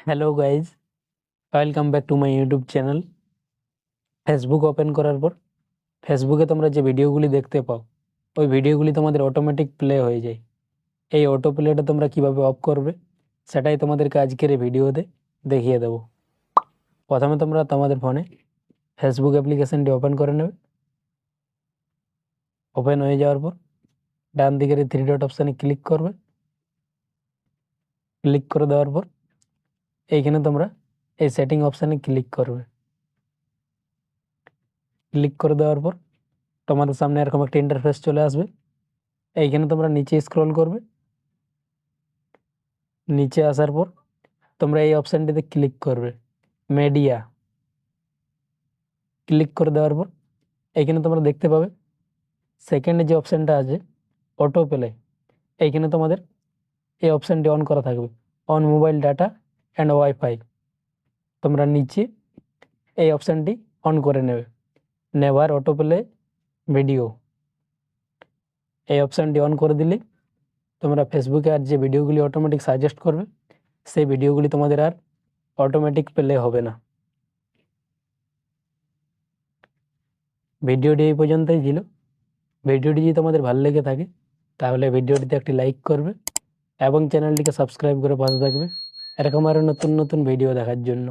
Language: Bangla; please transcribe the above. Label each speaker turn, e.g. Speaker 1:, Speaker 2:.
Speaker 1: Hello guys, welcome back to my YouTube channel. Facebook open করার পর ফেসবুকে তোমরা যে ভিডিওগুলি দেখতে পাও, ওই ভিডিওগুলি তোমাদের অটোমেটিক প্লে হয়ে যায়। এই অটো প্লেটা তোমরা কিভাবে অফ করবে সেটাই তোমাদেরকে আজকের এই ভিডিওতে দেখিয়ে দেবো। প্রথমে তোমরা তোমাদের ফোনে ফেসবুক অ্যাপ্লিকেশনটি ওপেন করে নেবে। ওপেন হয়ে যাওয়ার পর ডান দিকের এই থ্রি ডট অপশানে ক্লিক করবে। ক্লিক করে দেওয়ার পর এইখানে তোমরা এই সেটিং অপশানে ক্লিক করবে। ক্লিক করে দেওয়ার পর তোমাদের সামনে এরকম একটা ইন্টারফেস চলে আসবে। এইখানে তোমরা নিচে স্ক্রল করবে। নিচে আসার পর তোমরা এই অপশানটিতে ক্লিক করবে, মিডিয়া। ক্লিক করে দেওয়ার পর এইখানে তোমরা দেখতে পাবে সেকেন্ডে যে অপশানটা আছে অটো প্লে, এইখানে তোমাদের এই অপশানটি অন করা থাকবে, on mobile data and wifi. তোমরা নিচে এই অপশানটি অন করে নেবে, নেভার অটো প্লে ভিডিও। এই অপশানটি অন করে দিলে তোমরা ফেসবুকে আর যে ভিডিওগুলি অটোমেটিক সাজেস্ট করবে সেই ভিডিওগুলি তোমাদের আর অটোমেটিক প্লে হবে না। ভিডিওটি এই পর্যন্তই ছিল। ভিডিওটি যদি তোমাদের ভালো লেগে থাকে তাহলে ভিডিওটিতে একটি লাইক করবে এবং চ্যানেলটিকে সাবস্ক্রাইব করে পাশে থাকবে এরকম আরও নতুন নতুন ভিডিও দেখার জন্য।